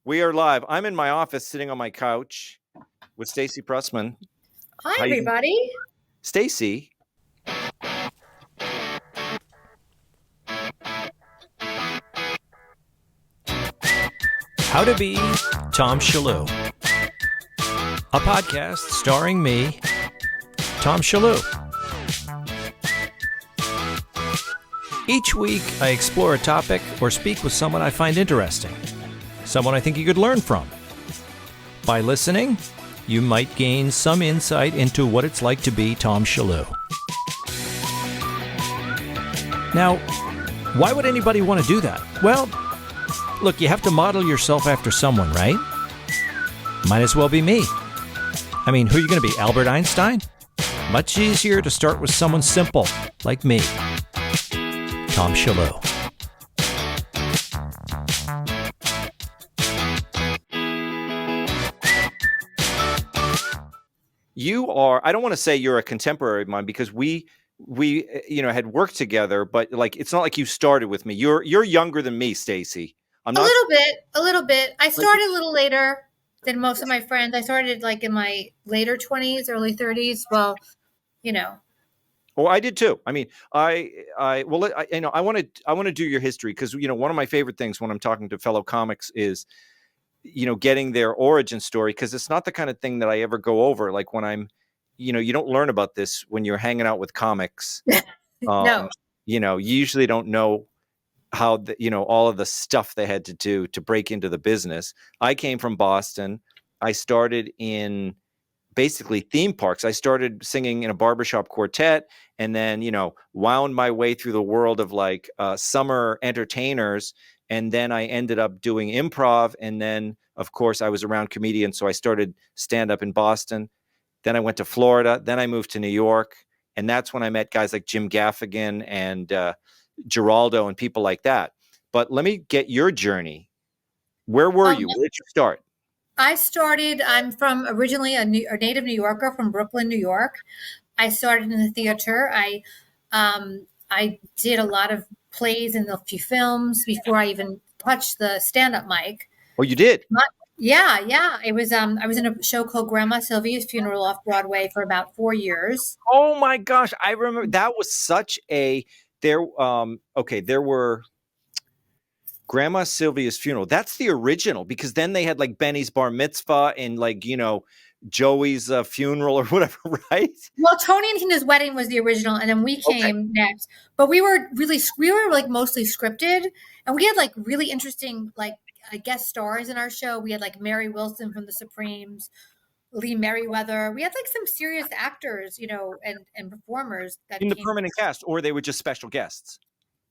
We are live. I'm in my office sitting on my couch with Stacey Prussman. Hi, everybody. Stacey. How to Be Tom Shalhoub, a podcast starring me, Tom Shalhoub. Each week, I explore a topic or speak with someone I find interesting, someone I think you could learn from. By listening, you might gain some insight into what it's like to be Tom Shalhoub. Now, why would anybody want to do that? Well, look, you have to model yourself after someone, right? Might as well be me. I mean, who are you going to be, Albert Einstein? Much easier to start with someone simple, like me, Tom Shalhoub. You are, I don't want to say you're a contemporary of mine because we had worked together, but like it's not like you started with me. You're younger than me, Stacey. A little bit. I started a little later than most of my friends. I started like in my later 20s, early 30s. Well, Oh, I did too. I mean, I want to do your history because one of my favorite things when I'm talking to fellow comics is getting their origin story, because it's not the kind of thing that I ever go over. Like when I'm, you don't learn about this when you're hanging out with comics. No. You usually don't know how all of the stuff they had to do to break into the business. I came from Boston. I started in basically theme parks. I started singing in a barbershop quartet and then, wound my way through the world of like summer entertainers. And then I ended up doing improv. And then, of course, I was around comedians. So I started stand-up in Boston. Then I went to Florida. Then I moved to New York. And that's when I met guys like Jim Gaffigan and Geraldo and people like that. But let me get your journey. Where were you? Where did you start? I'm from originally a native New Yorker from Brooklyn, New York. I started in the theater. I did a lot of plays and a few films before I even touched the stand-up mic. Oh, you did? Yeah. It was I was in a show called Grandma Sylvia's Funeral off Broadway for about 4 years. Oh my gosh, I remember that was such a there were Grandma Sylvia's Funeral. That's the original, because then they had like Benny's Bar Mitzvah and like, Joey's funeral or whatever, right? Well, Tony and Tina's Wedding was the original, and then we came next. But we were like mostly scripted, and we had like really interesting like guest stars in our show. We had like Mary Wilson from the Supremes, Lee Merriweather. We had like some serious actors, and performers that in the permanent cast, or they were just special guests.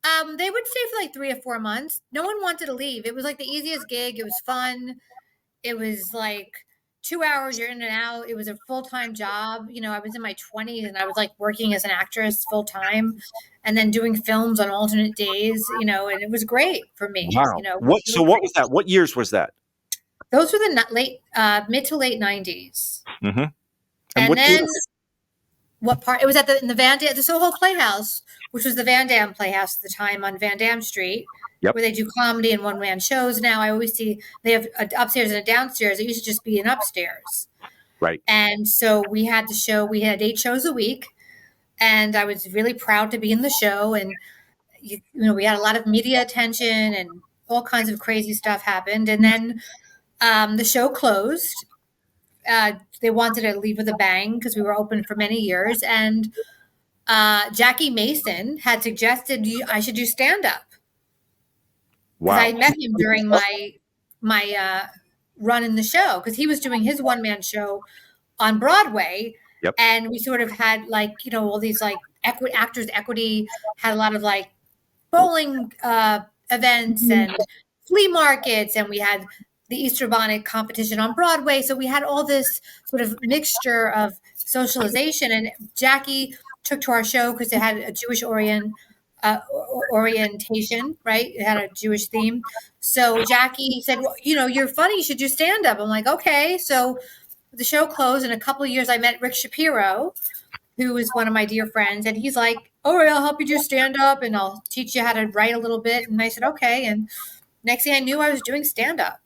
They would stay for like 3 or 4 months. No one wanted to leave. It was like the easiest gig. It was fun. It was like 2 hours, you're in and out. It was a full-time job. I was in my 20s and I was like working as an actress full-time and then doing films on alternate days, and it was great for me. Wow. What was that? What years was that? Those were the mid to late 90s. Mm-hmm. And then what part? It was in the Van Dam, the Soho Playhouse, which was the Van Dam Playhouse at the time on Van Dam Street. Yep. Where they do comedy and one-man shows now. I always see they have an upstairs and a downstairs. It used to just be an upstairs. Right. And so we had 8 shows a week, and I was really proud to be in the show. And, we had a lot of media attention and all kinds of crazy stuff happened. And then the show closed. They wanted to leave with a bang because we were open for many years. And Jackie Mason had suggested I should do stand-up. Wow. I met him during my run in the show because he was doing his one-man show on Broadway. Yep. And we sort of had like, all these like Actors Equity had a lot of like bowling events and flea markets. And we had the Easter Bonnet competition on Broadway. So we had all this sort of mixture of socialization. And Jackie took to our show because it had a Jewish orientation, right? It had a Jewish theme. So Jackie said, well, you're funny. You should do stand-up. I'm like, okay. So the show closed. In a couple of years, I met Rick Shapiro, who is one of my dear friends. And he's like, all right, I'll help you do stand-up and I'll teach you how to write a little bit. And I said, okay. And next thing I knew, I was doing stand-up.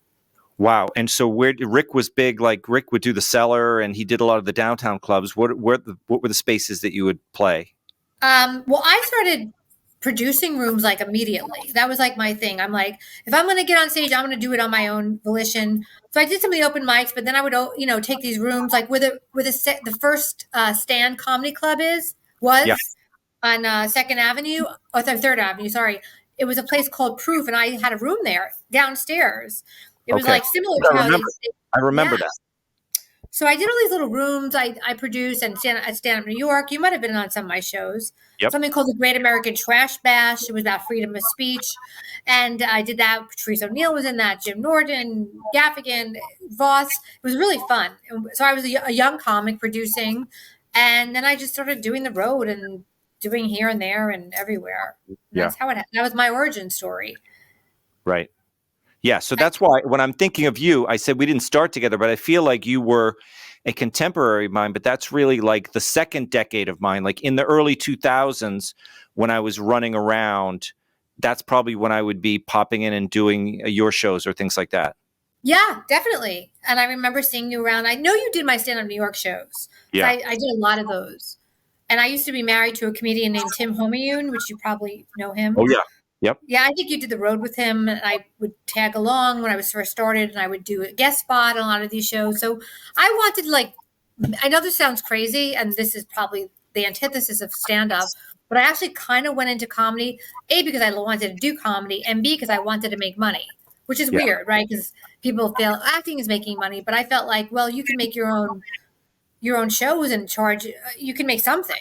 Wow. And so Rick was big, like Rick would do the Cellar and he did a lot of the downtown clubs. What were the spaces that you would play? Well, I started producing rooms like immediately. That was like my thing. I'm like, if I'm going to get on stage, I'm going to do it on my own volition. So I did some of the open mics, but then I would, take these rooms like the first stand comedy club Yeah. was on Second Avenue or Third Avenue. Sorry, it was a place called Proof, and I had a room there downstairs. It was Okay. like similar I to how remember. I remember yeah. that. So I did all these little rooms I produced and stand up New York. You might have been on some of my shows. Yep. Something called the Great American Trash Bash. It was about freedom of speech. And I did that. Patrice O'Neill was in that. Jim Norton, Gaffigan, Voss. It was really fun. So I was a young comic producing. And then I just started doing the road and doing here and there and everywhere. And that's how that was my origin story. Right. Yeah. So that's why when I'm thinking of you, I said we didn't start together, but I feel like you were a contemporary of mine, but that's really like the second decade of mine. Like in the early 2000s, when I was running around, that's probably when I would be popping in and doing your shows or things like that. Yeah, definitely. And I remember seeing you around. I know you did my stand-up New York shows. Yeah. I did a lot of those. And I used to be married to a comedian named Tim Homayun, which you probably know him. Oh, yeah. Yep. Yeah, I think you did the road with him. And I would tag along when I was first started, and I would do a guest spot on a lot of these shows. So I wanted, I know this sounds crazy, and this is probably the antithesis of stand-up, but I actually kind of went into comedy, A, because I wanted to do comedy, and B, because I wanted to make money, which is weird, right? Because people feel acting is making money, but I felt like, well, you can make your own shows and charge, you can make something,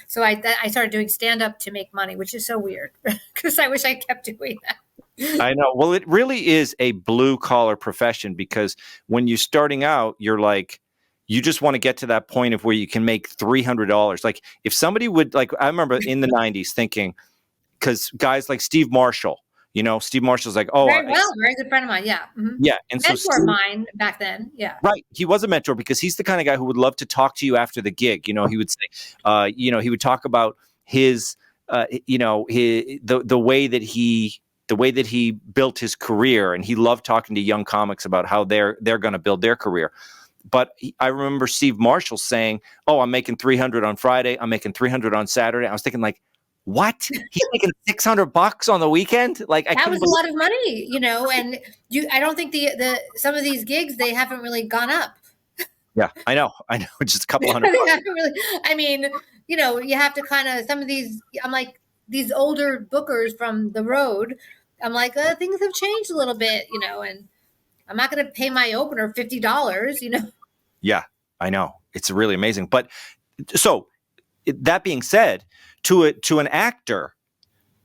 So I started doing stand up to make money, which is so weird because I wish I kept doing that. I know. Well, it really is a blue collar profession because when you're starting out, you're like, you just want to get to that point of where you can make $300. Like if somebody would I remember in the 90s thinking, because guys like Steve Marshall, Steve Marshall's like, oh, very good friend of mine. Yeah. Mm-hmm. Yeah. And mentor of mine back then. Yeah. Right. He was a mentor because he's the kind of guy who would love to talk to you after the gig. He would say, he would talk about his, the way that he built his career. And he loved talking to young comics about how they're going to build their career. But I remember Steve Marshall saying, oh, I'm making 300 on Friday. I'm making 300 on Saturday. I was thinking what? He's making $600 on the weekend? That was a lot of money, and I don't think the some of these gigs, they haven't really gone up. Yeah, I know. Just a couple hundred. You have to kind of, some of these, I'm like, these older bookers from the road, I'm like, things have changed a little bit, and I'm not going to pay my opener $50, Yeah, I know. It's really amazing. But so that being said, to an actor,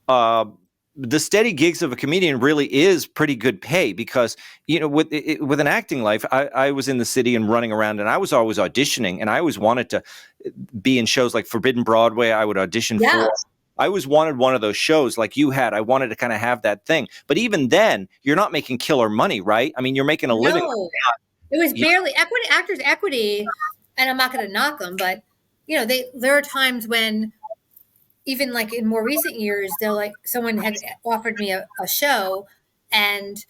the steady gigs of a comedian really is pretty good pay because, with an acting life, I was in the city and running around and I was always auditioning and I always wanted to be in shows like Forbidden Broadway. I would audition for. I always wanted one of those shows like you had. I wanted to kind of have that thing. But even then, you're not making killer money, right? I mean, you're making a living. It was barely actors equity, and I'm not going to knock them, but there are times when, even like in more recent years, they're like, someone had offered me a show and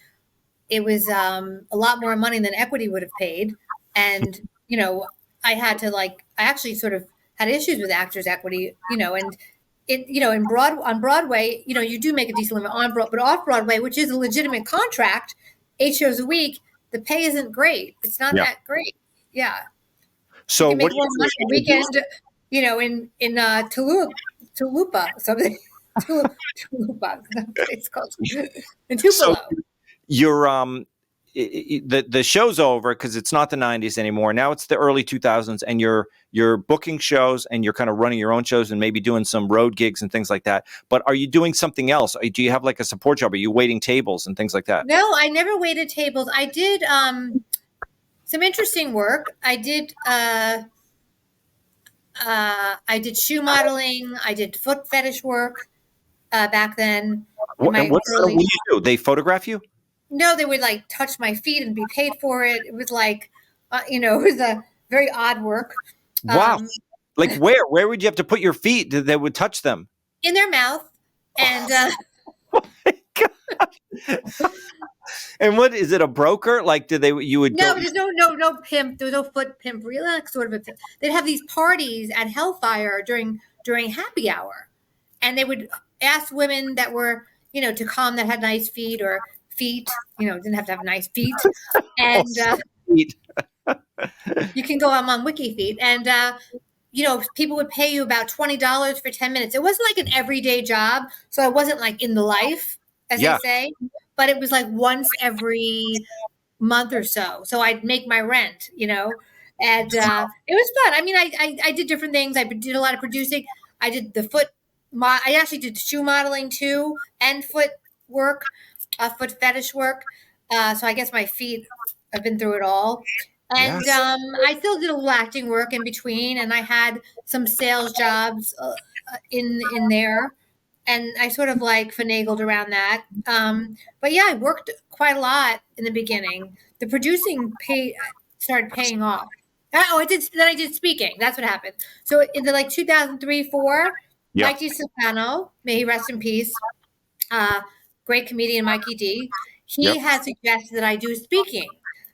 it was a lot more money than equity would have paid. And, I had to I actually sort of had issues with actors equity, and on Broadway, you do make a decent limit but off Broadway, which is a legitimate contract, 8 shows a week, the pay isn't great. It's not that great. Yeah. So you make more money a weekend, in Tulupa, something. Tulupa. It's called in Tupelo. So you're the show's over because it's not the 90s anymore. Now it's the early 2000s, and you're booking shows and you're kind of running your own shows and maybe doing some road gigs and things like that. But are you doing something else? Do you have like a support job? Are you waiting tables and things like that? No, I never waited tables. I did some interesting work. I did shoe modeling. I did foot fetish work back then. What do you do? They photograph you? No, they would touch my feet and be paid for it. It was it was a very odd work. Wow. Where? Where would you have to put your feet that would touch them? In their mouth. And oh my God. And what is it? A broker? Like, you would No, go? there's no pimp. There was no foot pimp. Really, like sort of a pimp. They'd have these parties at Hellfire during happy hour, and they would ask women that were to come that had nice feet or feet. Didn't have to have nice feet, and Sweet. you can go on Wiki Feet, and people would pay you about $20 for 10 minutes. It wasn't like an everyday job, so I wasn't like in the life, as Yeah. they say, but it was like once every month or so. So I'd make my rent, and it was fun. I mean, I did different things. I did a lot of producing. I did the I actually did shoe modeling too, and foot work, foot fetish work. So I guess my feet, I've been through it all. And I still did a little acting work in between, and I had some sales jobs in there, and I sort of like finagled around that. But yeah, I worked quite a lot in the beginning. The producing started paying off. Oh, I did. Then I did speaking. That's what happened. So in the 2003, 4, Mikey Soprano, may he rest in peace, great comedian Mikey D. He had suggested that I do speaking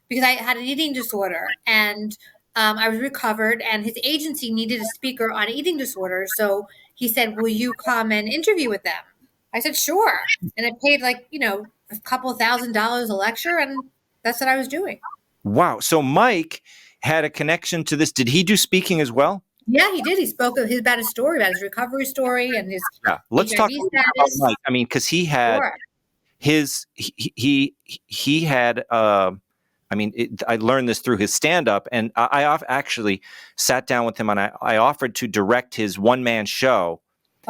because I had an eating disorder, and I was recovered, and his agency needed a speaker on eating disorders. So he said, "Will you come and interview with them?" I said, "Sure." And I paid a couple $1,000s a lecture, and that's what I was doing. Wow. So Mike had a connection to this. Did he do speaking as well? Yeah, he did. He spoke about his story, about his recovery story, and his Let's HIV talk about Mike. I mean, because he had he had. I learned this through his stand-up, and I actually sat down with him, and I offered to direct his one-man show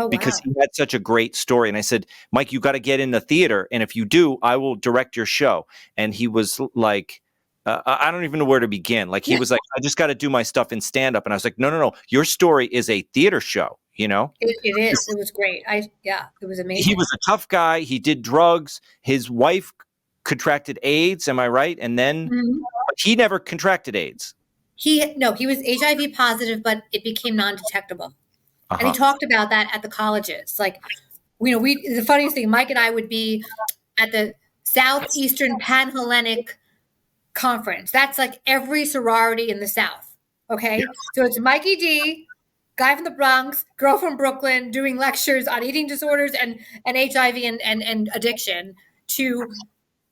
because he had such a great story. And I said, Mike, you got to get in the theater, and if you do, I will direct your show. And he was like, I don't even know where to begin. Like, he was like, I just got to do my stuff in stand-up. And I was like, no. Your story is a theater show, It is. It was great. It was amazing. He was a tough guy. He did drugs. His wife contracted AIDS. Am I right? And then he never contracted AIDS. He was HIV positive, but it became non-detectable. And he talked about that at the colleges. Like, the funniest thing, Mike and I would be at the Southeastern Panhellenic Conference. That's like every sorority in the South. Okay. Yeah. So it's Mikey D, guy from the Bronx, girl from Brooklyn, doing lectures on eating disorders and HIV and addiction to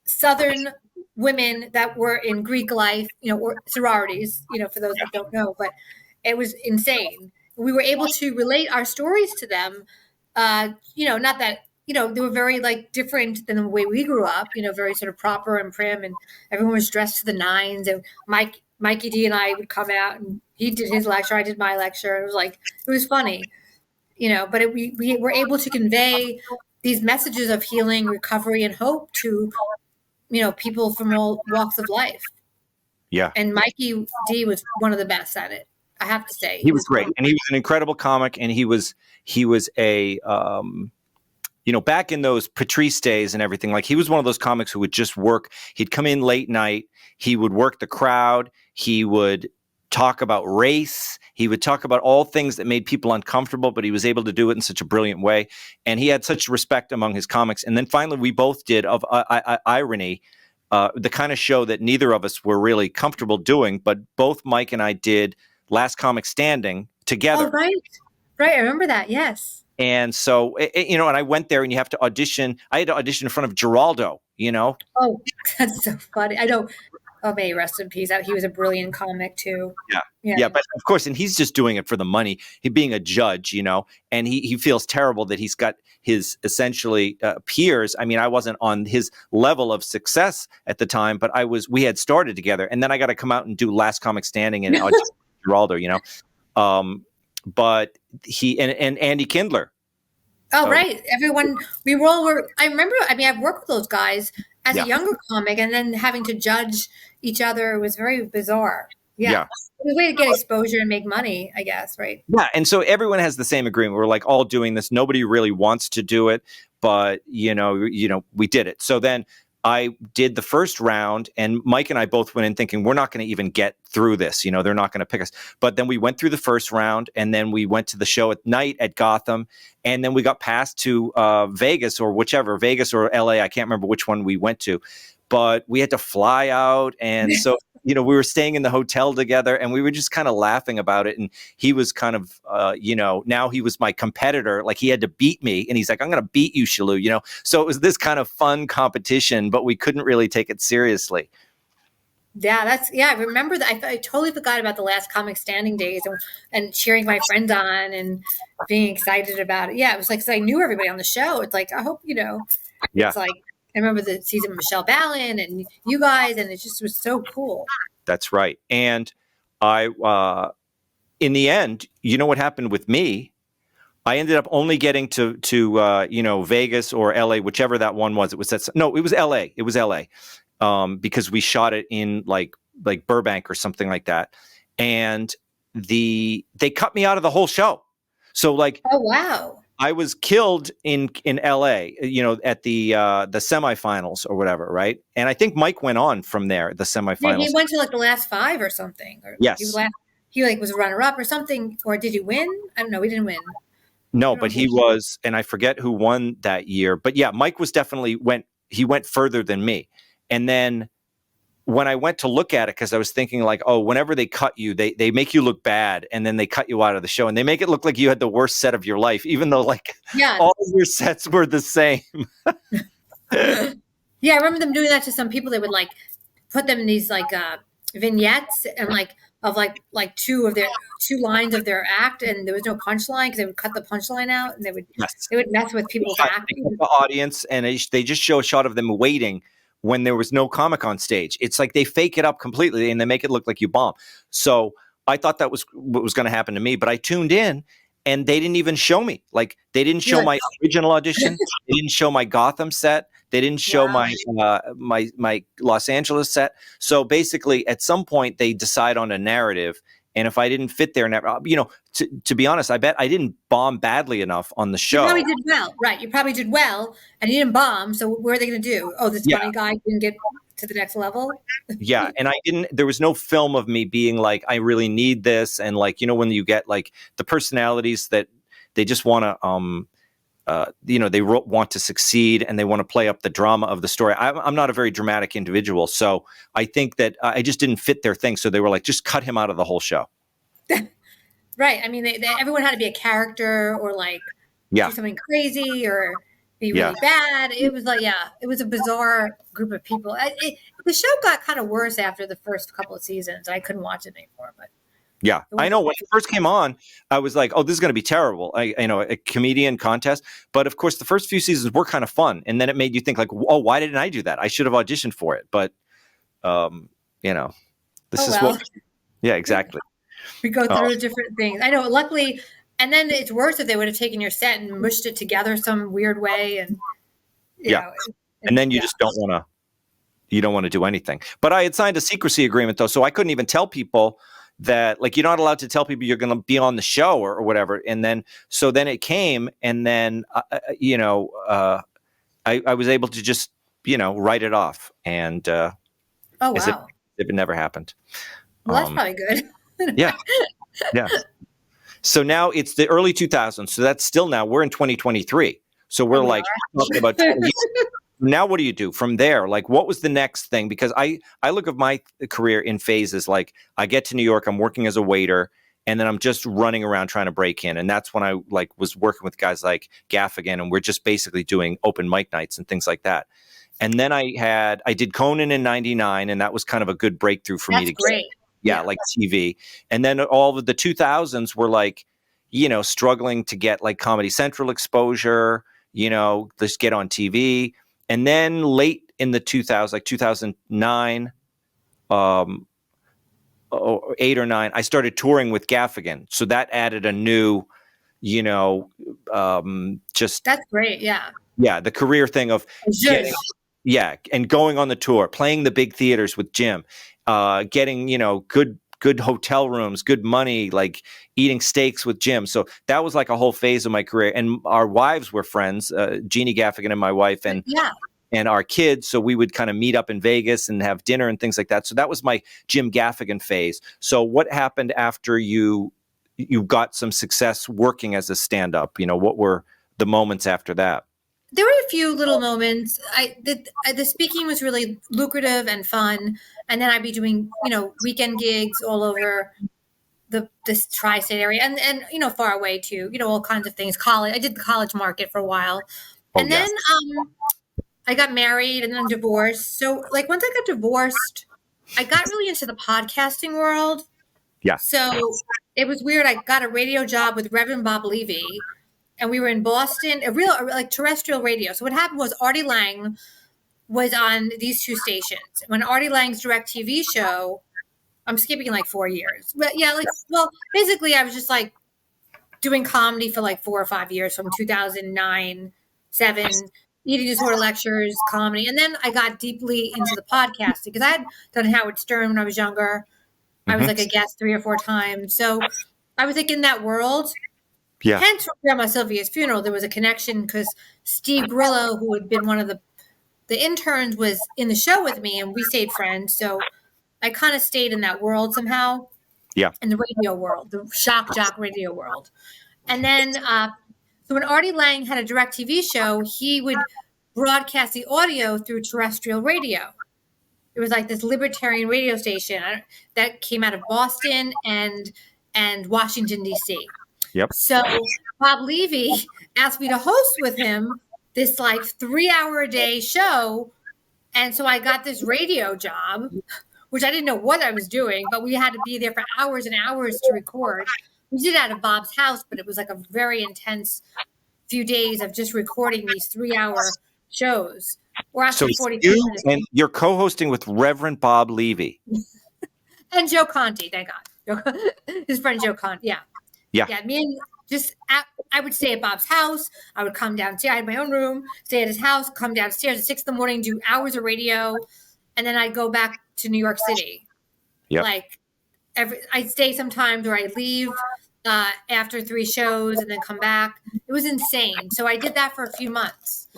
Southern women that were in Greek life, or sororities, for those that don't know, but it was insane. We were able to relate our stories to them. Not that, they were very different than the way we grew up, very sort of proper and prim, and everyone was dressed to the nines, and Mikey D and I would come out, and he did his lecture, I did my lecture. It was funny, but we were able to convey these messages of healing, recovery, and hope to, people from all walks of life. Yeah. And Mikey D was one of the best at it, I have to say. He was great. And he was an incredible comic, and he was a back in those Patrice days and everything, he was one of those comics who would just work. He'd come in late night. He would work the crowd. He would talk about race. He would talk about all things that made people uncomfortable, but he was able to do it in such a brilliant way. And he had such respect among his comics. And then finally, we both did, of irony, the kind of show that neither of us were really comfortable doing, but both Mike and I did Last Comic Standing together. Oh, right. Right. I remember that. Yes. And so, and I went there, and you have to audition. I had to audition in front of Geraldo, Oh, that's so funny. I know. Oh, may he rest in peace. He was a brilliant comic too. Yeah. But of course, and he's just doing it for the money. He being a judge, and he feels terrible that he's got his essentially peers. I mean, I wasn't on his level of success at the time, but we had started together, and then I got to come out and do Last Comic Standing and audition Geraldo, but he and Andy Kindler. Oh, right. Everyone, I remember, I've worked with those guys as a younger comic, and then having to judge each other was very bizarre. Yeah. It was a way to get exposure and make money, I guess, right? Yeah. And so everyone has the same agreement. We're all doing this. Nobody really wants to do it, but we did it. So then I did the first round, and Mike and I both went in thinking we're not going to even get through this. They're not going to pick us. But then we went through the first round, and then we went to the show at night at Gotham, and then we got passed to Vegas or Vegas or LA. I can't remember which one we went to. but we had to fly out. And so, we were staying in the hotel together, and we were just kind of laughing about it. And he was kind of, now he was my competitor. Like, he had to beat me, and he's like, I'm going to beat you, Shalou, So it was this kind of fun competition, but we couldn't really take it seriously. Yeah, I remember that. I totally forgot about the last comic standing days and cheering my friends on and being excited about it. Yeah, it was like, 'cause I knew everybody on the show. It's like, I hope, Yeah. It's like, I remember the season with Michelle Ballin and you guys, and it just was so cool. That's right. And I, in the end, you know what happened with me? I ended up only getting to Vegas or LA, whichever that one was. It was LA. It was LA. Because we shot it in like Burbank or something like that. And they cut me out of the whole show. So like, oh wow, I was killed in LA, at the semifinals or whatever, right? And I think Mike went on from there, the semifinals. Yeah, he went to like the last 5 or something. Or yes, he was a runner up or something. Or did he win? I don't know. We didn't win. No, but he was, and I forget who won that year. But yeah, Mike was definitely went further than me. And then when I went to look at it, because I was thinking like, oh, whenever they cut you, they make you look bad, and then they cut you out of the show, and they make it look like you had the worst set of your life, even though like all of your sets were the same. Yeah, I remember them doing that to some people. They would like put them in these like vignettes and like two lines of their act, and there was no punchline because they would cut the punchline out, and they would mess with people's acting. The audience, and they just show a shot of them waiting when there was no comic on stage. It's like they fake it up completely and they make it look like you bomb. So I thought that was what was going to happen to me, but I tuned in and they didn't even show me. Like, they didn't show my original audition. They didn't show my Gotham set. They didn't show my Los Angeles set. So basically, at some point, they decide on a narrative. And if I didn't fit there, to be honest, I bet I didn't bomb badly enough on the show. You probably did well, right? You probably did well, and you didn't bomb. So what are they going to do? Oh, this funny guy didn't get to the next level. Yeah, and there was no film of me being like, I really need this, and like, when you get like the personalities that they just want to, they want to succeed and they want to play up the drama of the story. I'm not a very dramatic individual, so I think that I just didn't fit their thing. So they were like, just cut him out of the whole show. Right. I mean, everyone had to be a character or like do something crazy or be really bad. It was like, it was a bizarre group of people. The show got kind of worse after the first couple of seasons. I couldn't watch it anymore, but. Yeah, I know. When it first came on, I was like, oh, this is going to be terrible. A comedian contest. But of course, the first few seasons were kind of fun. And then it made you think like, oh, why didn't I do that? I should have auditioned for it. But, this is what. Yeah, exactly. We go through different things. I know, luckily. And then it's worse if they would have taken your set and mushed it together some weird way. And, and then you just don't want to do anything. But I had signed a secrecy agreement, though, so I couldn't even tell people that, like, you're not allowed to tell people you're going to be on the show or whatever. And then it came, and then, I was able to just, write it off. And oh, wow. If it never happened. Well, that's probably good. Yeah. So now it's the early 2000s. So that's still now we're in 2023. So we're talking about 20 years. Now, what do you do from there? Like, what was the next thing? Because I look at my career in phases. Like, I get to New York, I'm working as a waiter, and then I'm just running around trying to break in. And that's when I was working with guys like Gaffigan, and we're just basically doing open mic nights and things like that. And then I did Conan in '99, and that was kind of a good breakthrough for me to great. Get, like TV. And then all of the 2000s were like, struggling to get like Comedy Central exposure, just get on TV. And then late in the 2000s, like 2009, 8 or 9, I started touring with Gaffigan. So that added a new, that's great. Yeah. Yeah. The career thing of and going on the tour, playing the big theaters with Jim, getting, good hotel rooms, good money, like eating steaks with Jim. So that was like a whole phase of my career. And our wives were friends, Jeannie Gaffigan and my wife, and our kids. So we would kind of meet up in Vegas and have dinner and things like that. So that was my Jim Gaffigan phase. So what happened after you got some success working as a stand-up? What were the moments after that? there were a few little moments. The speaking was really lucrative and fun, and then I'd be doing weekend gigs all over this tri-state area and far away too. All kinds of things. College. I did the college market for a while, and then I got married and then divorced. So like once I got divorced, I got really into the podcasting world. Yeah. So it was weird. I got a radio job with Reverend Bob Levy, and we were in Boston, a real like terrestrial radio. So what happened was Artie Lang was on these two stations. When Artie Lang's DirecTV show, I'm skipping like 4 years, but yeah, basically I was just like doing comedy for like 4 or 5 years from 2009, 7, eating disorder lectures, comedy. And then I got deeply into the podcasting because I had done Howard Stern when I was younger. I was like a guest 3 or 4 times. So I was like in that world. Yeah. Hence, for Grandma Sylvia's funeral, there was a connection because Steve Grillo, who had been one of the interns, was in the show with me, and we stayed friends. So I kind of stayed in that world somehow. Yeah. In the radio world, the shock jock radio world. And then, so when Artie Lang had a DirecTV show, he would broadcast the audio through terrestrial radio. It was like this libertarian radio station that came out of Boston and Washington, D.C. Yep. So Bob Levy asked me to host with him this like 3-hour-a-day show. And so I got this radio job, which I didn't know what I was doing, but we had to be there for hours and hours to record. We did it out of Bob's house, but it was like a very intense few days of just recording these 3-hour shows. Or actually 45 minutes. And you're co-hosting with Reverend Bob Levy. And Joe Conti, thank God. His friend Joe Conti, yeah. Yeah. Yeah, me and I would stay at Bob's house. I would come downstairs. I had my own room, stay at his house, come downstairs at 6 a.m, do hours of radio, and then I'd go back to New York City. Yep. Like I'd stay sometimes, or I'd leave after 3 shows and then come back. It was insane. So I did that for a few months,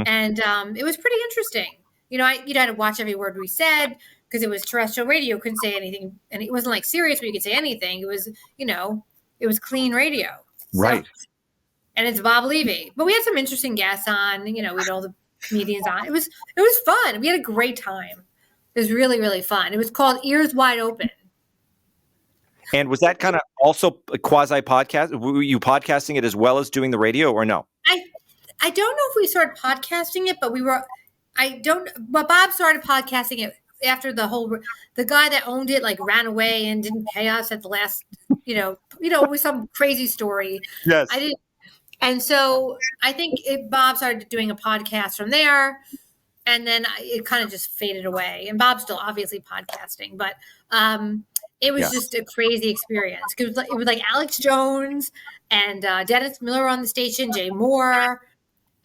and it was pretty interesting. I had to watch every word we said because it was terrestrial radio. Couldn't say anything, and it wasn't like serious where you could say anything. It was, it was clean radio. Right. So, and it's Bob Levy. But we had some interesting guests on, we had all the comedians on. It was fun. We had a great time. It was really, really fun. It was called Ears Wide Open. And was that kind of also a quasi podcast? Were you podcasting it as well as doing the radio, or no? I don't know if we started podcasting it, but but Bob started podcasting it after the guy that owned it like ran away and didn't pay us at the last, it was some crazy story. Yes. I didn't. And so I think Bob started doing a podcast from there, and then it kind of just faded away. And Bob's still obviously podcasting, but it was just a crazy experience. It was like Alex Jones and Dennis Miller on the station, Jay Moore,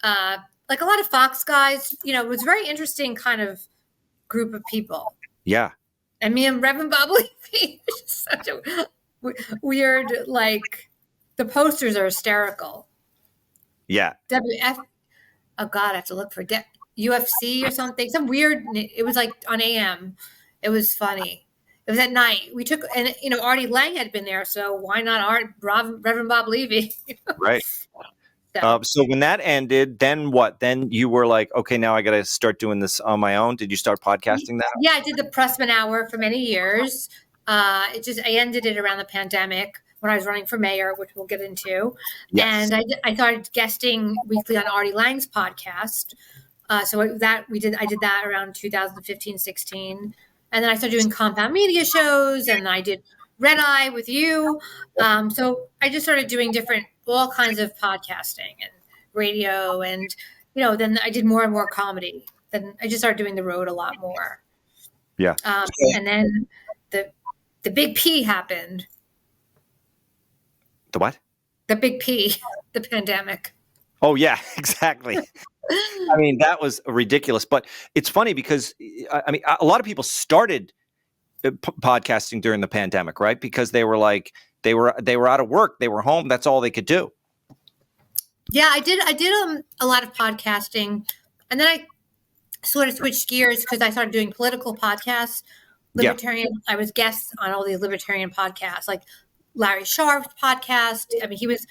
like a lot of Fox guys. It was a very interesting kind of group of people. Yeah. And me and Reverend Bob Levy, which is such a weird, like, the posters are hysterical. Yeah. WF, oh God, I have to look for UFC or something. Some weird, it was like on AM. It was funny. It was at night. We took, and Artie Lang had been there, so why not Reverend Bob Levy? Right. So when that ended, then what? Then you were like, okay, now I got to start doing this on my own. Did you start podcasting that? Yeah, I did the Prussman Hour for many years. I ended it around the pandemic when I was running for mayor, which we'll get into. Yes. And I started guesting weekly on Artie Lang's podcast. I did that around 2015, 16. And then I started doing Compound Media shows, and I did Red Eye with you. So I just started doing all kinds of podcasting and radio. And, then I did more and more comedy. Then I just started doing the road a lot more. Yeah. And then the big P happened. The what? The big P, the pandemic. Oh, yeah, exactly. I mean, that was ridiculous. But it's funny because, I mean, a lot of people started podcasting during the pandemic, right? Because they were like, they were out of work. They were home. That's all they could do. Yeah, I did a lot of podcasting. And then I sort of switched gears because I started doing political podcasts. Libertarian. Yeah. I was guest on all these libertarian podcasts, like Larry Sharp's podcast. I mean, he was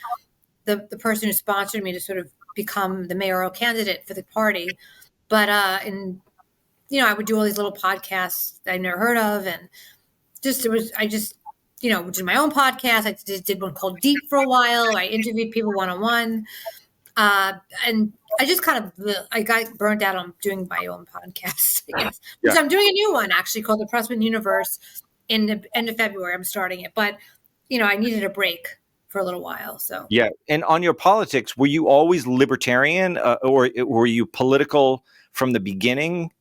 the person who sponsored me to sort of become the mayoral candidate for the party. But and I would do all these little podcasts that I never heard of, and I just did my own podcast. I did one called Deep for a while. I interviewed people one-on-one, and I just I got burnt out on doing my own podcast, I guess. Yeah. So I'm doing a new one actually called the Prussman Universe in the end of February. I'm starting it, but I needed a break for a little while. So yeah. And on your politics, were you always libertarian, or were you political from the beginning?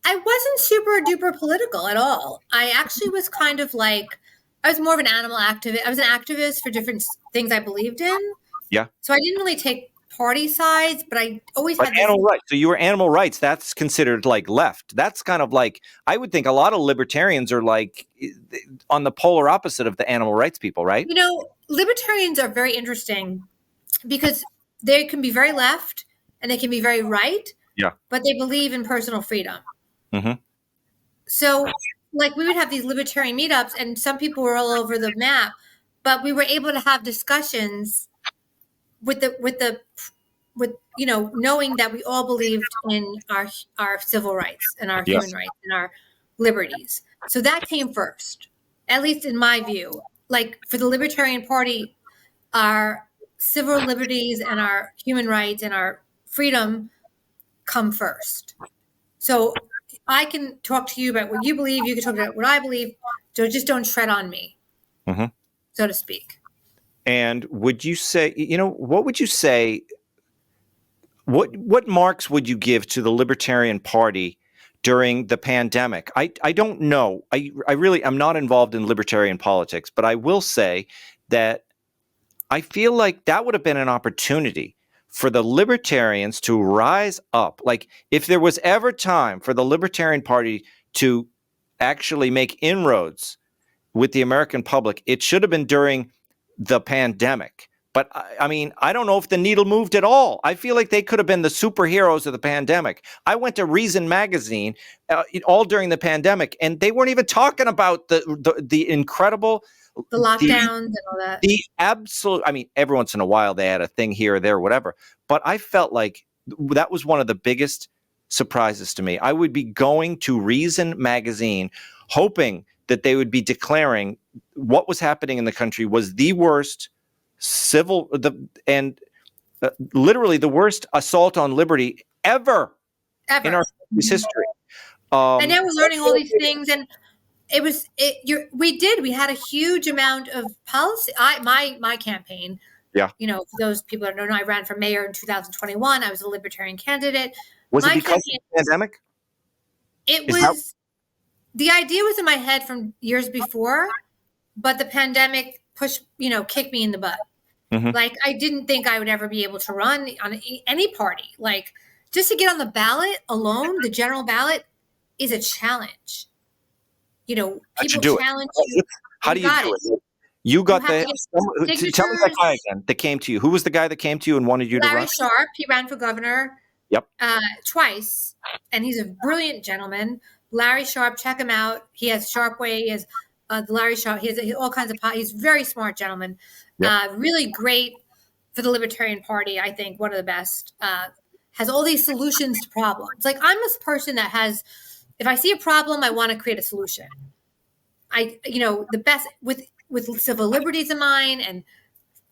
I wasn't super duper political at all. I actually was kind of like, I was more of an animal activist. I was an activist for different things I believed in. Yeah. So I didn't really take party sides, but I always had this. Animal rights. So you were animal rights. That's considered like left. That's kind of like, I would think a lot of libertarians are like on the polar opposite of the animal rights people, right? Libertarians are very interesting because they can be very left and they can be very right. Yeah. But they believe in personal freedom. Mm-hmm. So like we would have these libertarian meetups and some people were all over the map, but we were able to have discussions with knowing that we all believed in our civil rights and our human rights and our liberties. So that came first, at least in my view. Like for the Libertarian Party, our civil liberties and our human rights and our freedom come first. So I can talk to you about what you believe. You can talk about what I believe. So just don't tread on me, so to speak. And would you say, what would you say, what marks would you give to the Libertarian Party during the pandemic? I don't know. I really am not involved in libertarian politics, but I will say that I feel like that would have been an opportunity for the libertarians to rise up. Like if there was ever time for the Libertarian Party to actually make inroads with the American public, it should have been during the pandemic. But I mean, I don't know if the needle moved at all. I feel like they could have been the superheroes of the pandemic. I went to Reason magazine all during the pandemic, and they weren't even talking about the incredible, the lockdowns and all that. The absolute. I mean, every once in a while they had a thing here or there, or whatever. But I felt like that was one of the biggest surprises to me. I would be going to Reason magazine, hoping that they would be declaring what was happening in the country was the worst literally the worst assault on liberty ever. In our country's history. And now we're learning all these things, and we had a huge amount of policy. My campaign. Yeah. For those people that don't know, I ran for mayor in 2021. I was a libertarian candidate. Was it because of the pandemic? The idea was in my head from years before, but the pandemic kicked me in the butt. Mm-hmm. Like I didn't think I would ever be able to run on any party. Like just to get on the ballot alone, the general ballot is a challenge. People challenge you. How do you do it? You got tell me that guy again that came to you. Who was the guy that came to you and wanted you to run? Larry Sharp. He ran for governor. Yep. Twice, and he's a brilliant gentleman. Larry Sharp, check him out. He has Sharpway. He has Larry Sharp. He has all kinds of. He's a very smart gentleman. Yep. Really great for the Libertarian Party. I think one of the best. Has all these solutions to problems. Like I'm this person that has. If I see a problem, I want to create a solution. The best with civil liberties in mind and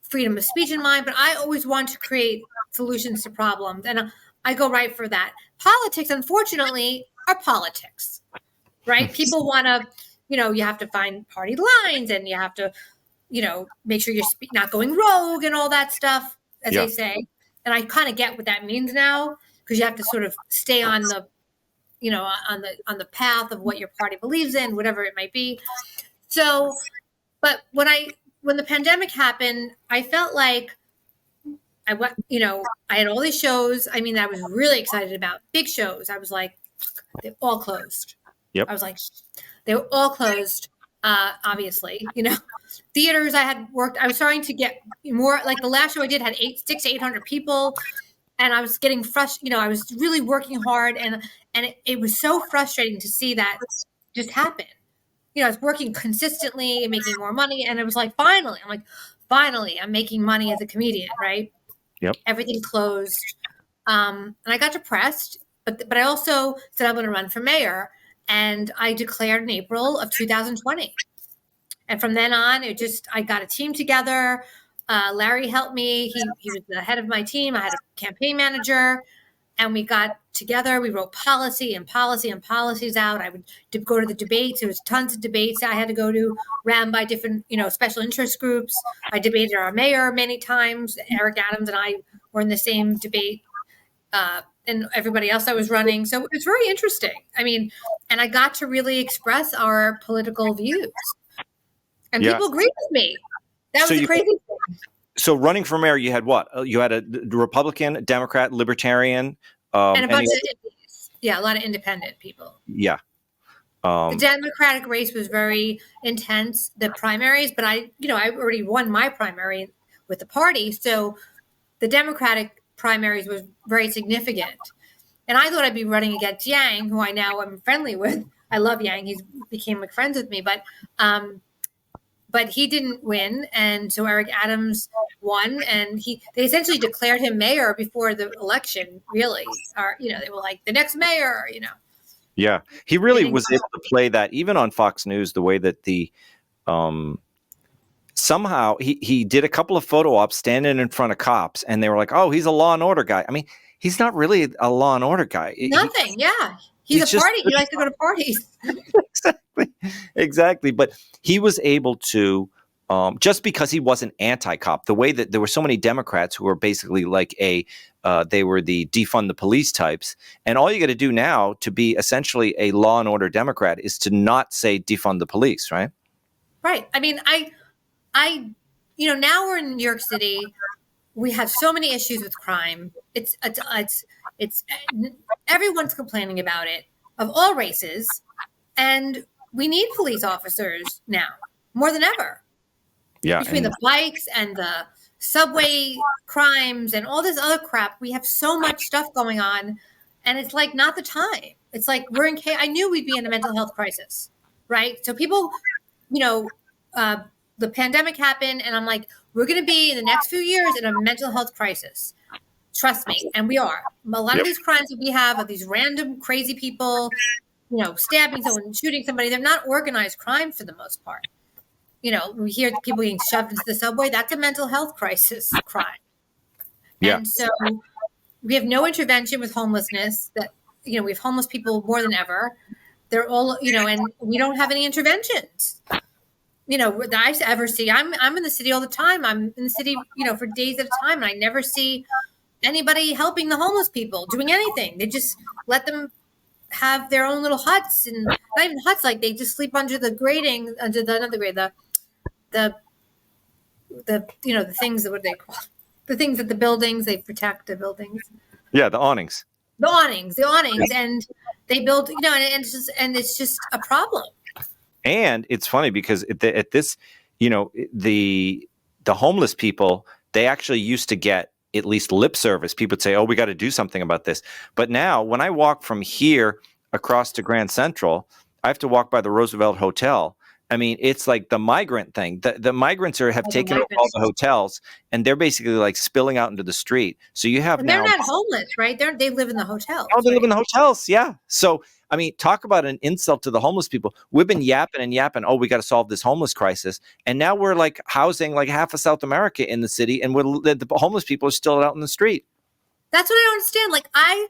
freedom of speech in mind, but I always want to create solutions to problems, and I go right for that. Politics, unfortunately, are politics, right? People want to, you have to find party lines, and you have to, make sure you're not going rogue and all that stuff, as they say. And I kind of get what that means now, because you have to sort of stay on the on the path of what your party believes in, whatever it might be. So, but when the pandemic happened, I felt like I had all these shows. I mean, I was really excited about big shows. I was like, they're all closed. Yep. I was like, they were all closed. Obviously, theaters I was starting to get more, like the last show I did had 600 to 800 people. And I was getting frustrated. I was really working hard, and it was so frustrating to see that just happen. I was working consistently and making more money, and it was like finally, I'm making money as a comedian, right? Yep. Everything closed. And I got depressed, but I also said I'm going to run for mayor. And I declared in April of 2020. And from then on, I got a team together. Larry helped me. He was the head of my team. I had a campaign manager, and we got together. We wrote policies out. I would go to the debates. There was tons of debates I had to go to, ran by different, special interest groups. I debated our mayor many times. Eric Adams and I were in the same debate, and everybody else I was running. So it was very interesting. I mean, and I got to really express our political views. And people agreed with me. That was the crazy thing. So running for mayor, you had what? You had a Republican, Democrat, Libertarian, and a bunch of a lot of independent people. Yeah. The Democratic race was very intense, the primaries, but I already won my primary with the party, so the Democratic primaries was very significant. And I thought I'd be running against Yang, who I now am friendly with. I love Yang; he became friends with me, but he didn't win, and so Eric Adams won, and they essentially declared him mayor before the election. Really, or they were like the next mayor. Yeah, he really was able to play that even on Fox News. The way that somehow he did a couple of photo ops standing in front of cops, and they were like, "Oh, he's a law and order guy." I mean, he's not really a law and order guy. Nothing. He's a party. He likes to go to parties. Exactly. But he was able to, just because he wasn't anti-cop, the way that there were so many Democrats who were basically like they were the defund the police types. And all you got to do now to be essentially a law and order Democrat is to not say defund the police, right? Right. I mean, now we're in New York City. We have so many issues with crime. It's everyone's complaining about it, of all races, and we need police officers now more than ever. Yeah, between the bikes and the subway crimes and all this other crap, we have so much stuff going on, and it's like not the time. It's like we're in. I knew we'd be in a mental health crisis, right? So people, the pandemic happened, and I'm like, we're going to be in the next few years in a mental health crisis. Trust me. And we are. A lot of these crimes that we have are these random crazy people, stabbing someone, shooting somebody. They're not organized crime for the most part. We hear people getting shoved into the subway. That's a mental health crisis crime. Yeah. And so we have no intervention with homelessness. That we have homeless people more than ever. They're all, and we don't have any interventions. That I ever see. I'm in the city all the time. I'm in the city, for days at a time, and I never see anybody helping the homeless people, doing anything. They just let them have their own little huts, and not even huts, like they just sleep under the grating, under the things that, what they call the things that the buildings, they protect the buildings. Yeah, the awnings. The awnings, and they build, and it's just a problem. And it's funny because at this, the homeless people, they actually used to get at least lip service. People would say, "Oh, we got to do something about this." But now when I walk from here across to Grand Central, I have to walk by the Roosevelt Hotel. I mean, it's like the migrant thing. The migrants have taken over all the hotels, and they're basically like spilling out into the street. So you have they're not homeless, right? They live in the hotels. Oh, they live in the hotels, yeah. So I mean, talk about an insult to the homeless people. We've been yapping and yapping. Oh, we got to solve this homeless crisis, and now we're like housing like half of South America in the city, and the homeless people are still out in the street. That's what I don't understand. Like, I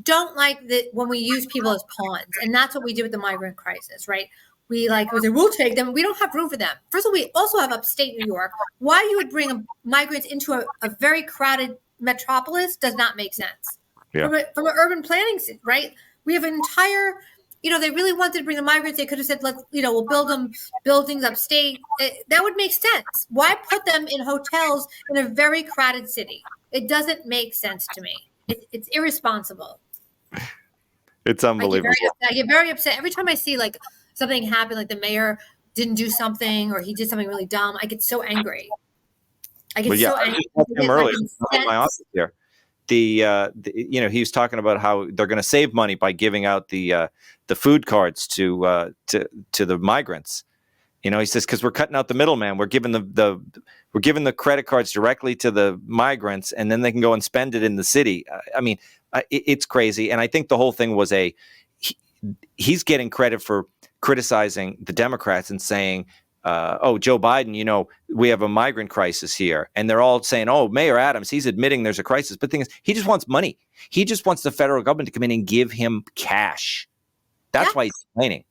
don't like that when we use people as pawns, and that's what we do with the migrant crisis, right? We'll take them. We don't have room for them. First of all, we also have upstate New York. Why you would bring migrants into a very crowded metropolis does not make sense. Yeah. From an urban planning, right? We have an entire, they really wanted to bring the migrants. They could have said, we'll build them buildings upstate. That would make sense. Why put them in hotels in a very crowded city? It doesn't make sense to me. It's irresponsible. It's unbelievable. I get very upset every time I see something happen, like the mayor didn't do something or he did something really dumb. I get so angry. I get so angry. I him earlier in my office here. He was talking about how they're going to save money by giving out the food cards to the migrants, He says, because we're cutting out the middleman. We're giving the credit cards directly to the migrants, and then they can go and spend it in the city. It's crazy. And I think the whole thing was he's getting credit for criticizing the Democrats and saying, Joe Biden, we have a migrant crisis here. And they're all saying, Mayor Adams, he's admitting there's a crisis. But the thing is, he just wants money. He just wants the federal government to come in and give him cash. That's why he's complaining.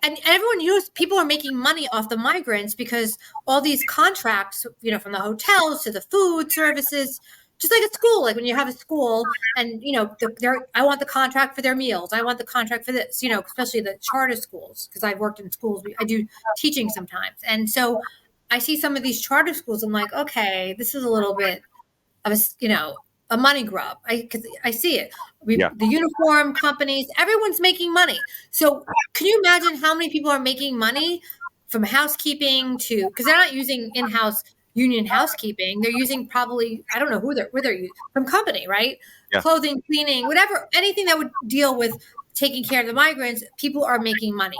And everyone people are making money off the migrants because all these contracts, from the hotels to the food services, just like at school, like when you have a school and, I want the contract for their meals. I want the contract for this, especially the charter schools, because I've worked in schools. I do teaching sometimes. And so I see some of these charter schools. I'm like, okay, this is a little bit of a money grub. I see it. The uniform companies, everyone's making money. So can you imagine how many people are making money from housekeeping because they're not using in-house union housekeeping. They're using probably, I don't know who they're using, from company, right? Yeah. Clothing, cleaning, whatever, anything that would deal with taking care of the migrants, people are making money.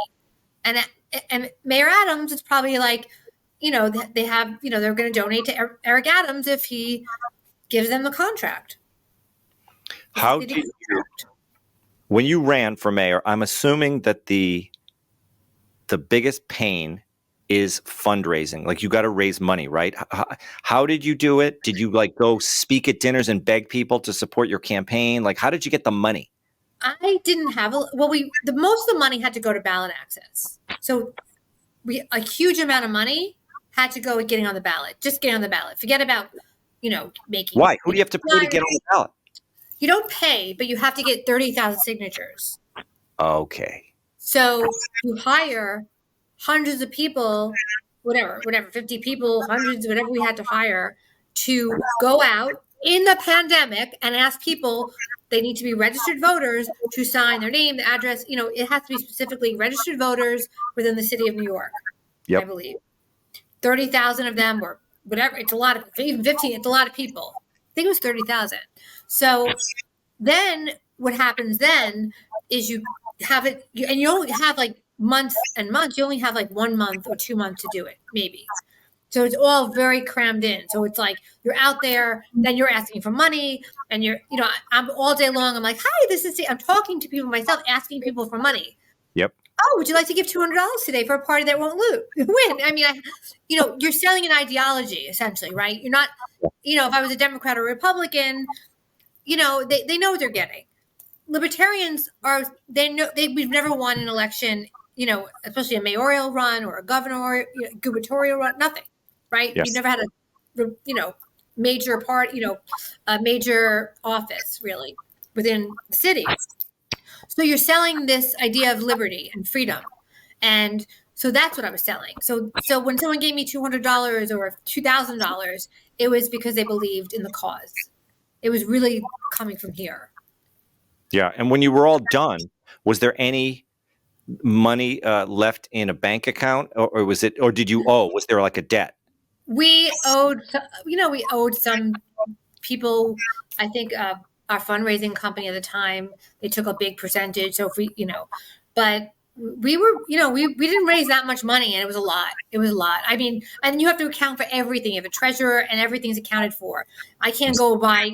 And Mayor Adams is probably like, they have, they're going to donate to Eric Adams if he gives them the contract. How did you, when you ran for mayor, I'm assuming that the biggest pain is fundraising. Like, you got to raise money, right? How did you do it? Did you go speak at dinners and beg people to support your campaign? Like, how did you get the money? I didn't have the most of the money had to go to ballot access. So a huge amount of money had to go with getting on the ballot, just getting on the ballot. Forget about, making. Why? Who do you have to pay to get on the ballot? You don't pay, but you have to get 30,000 signatures. Okay. So you hire hundreds of people, whatever, 50 people, hundreds, whatever we had to hire to go out in the pandemic and ask people, they need to be registered voters to sign their name, the address. It has to be specifically registered voters within the city of New York, I believe. 30,000 of them were whatever. It's a lot of, even 15, it's a lot of people. I think it was 30,000. So then what happens then is you have it, and you only have months and months. You only have 1 month or 2 months to do it, maybe. So it's all very crammed in. So it's like you're out there, then you're asking for money, and I'm all day long. I'm like, hi, I'm talking to people myself, asking people for money. Yep. Oh, would you like to give $200 today for a party that won't win? I mean, you're selling an ideology essentially, right? You're not, if I was a Democrat or Republican, they know what they're getting. Libertarians we've never won an election, especially a mayoral run or a governor, gubernatorial run, nothing, right? Yes. You've never had a, major part, a major office really within the city. So you're selling this idea of liberty and freedom. And so that's what I was selling. So when someone gave me $200 or $2,000, it was because they believed in the cause. It was really coming from here. Yeah. And when you were all done, was there any money left in a bank account, or was it, or did you owe? Was there a debt? We owed some people. I think our fundraising company at the time, they took a big percentage. So if we, but we were, we didn't raise that much money, and it was a lot. It was a lot. I mean, and you have to account for everything. You have a treasurer, and everything's accounted for. I can't go buy,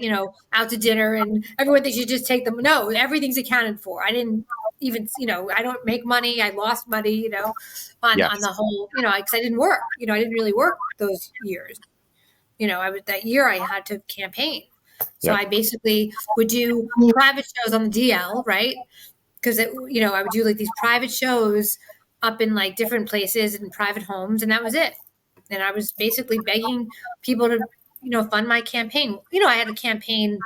out to dinner and everyone thinks you just take them. No, everything's accounted for. I didn't even, I don't make money. I lost money, on the whole, because I didn't work. I didn't really work those years. That year I had to campaign. So I basically would do private shows on the DL, right? Because, I would do these private shows up in different places in private homes, and that was it. And I was basically begging people to, fund my campaign. I had a campaign,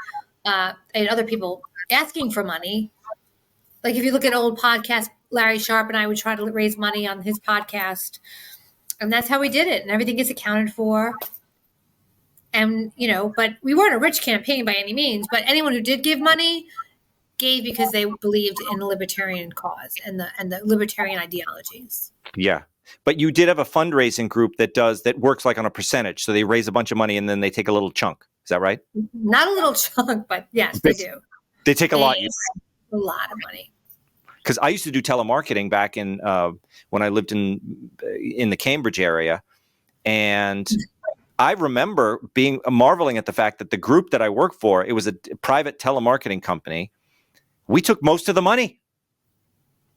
I had other people asking for money. Like if you look at old podcasts, Larry Sharp and I would try to raise money on his podcast. And that's how we did it. And everything gets accounted for. And, but we weren't a rich campaign by any means. But anyone who did give money gave because they believed in the libertarian cause and the libertarian ideologies. Yeah. But you did have a fundraising group that works on a percentage. So they raise a bunch of money and then they take a little chunk. Is that right? Not a little chunk, but yes, they do. They take a lot. A lot of money. because I used to do telemarketing back in when I lived in the Cambridge area, and I remember marveling at the fact that the group that I worked for, it was a private telemarketing company. We took most of the money.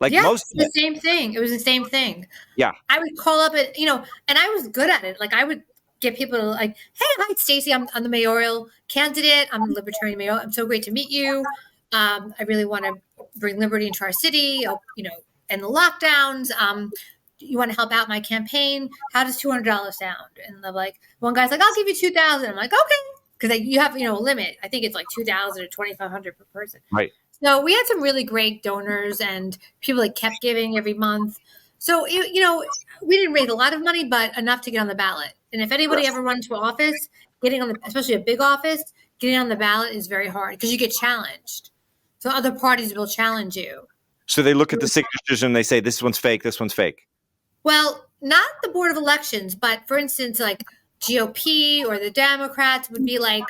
Like most of the same thing. It was the same thing. Yeah. I would call up and I was good at it. Like I would get people to like, hey, hi, Stacey. I'm the mayoral candidate. I'm the Libertarian mayoral. I'm so great to meet you. I really want to bring liberty into our city, and the lockdowns. You want to help out my campaign? How does $200 sound? And they're like, one guy's like, I'll give you 2,000. I'm like, okay. Because you have, a limit. I think it's like 2,000 or 2,500 per person. Right. So we had some really great donors and people that kept giving every month. So, we didn't raise a lot of money, but enough to get on the ballot. And if anybody ever runs for office, especially a big office, getting on the ballot is very hard because you get challenged. So other parties will challenge you. So they look at the signatures and they say, this one's fake, this one's fake. Well, not the Board of Elections, but for instance, like GOP or the Democrats would be like,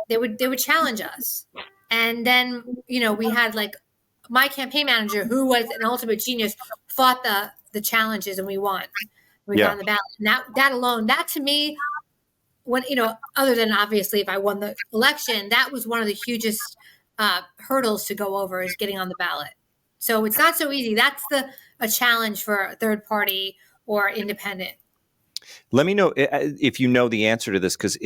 they would challenge us. And then, we had like my campaign manager, who was an ultimate genius, fought the challenges and we won. We got on the ballot. And that alone, that to me, when, other than obviously if I won the election, that was one of the hugest hurdles to go over, is getting on the ballot. So it's not so easy. That's a challenge for a third party or independent. Let me know if you know the answer to this, because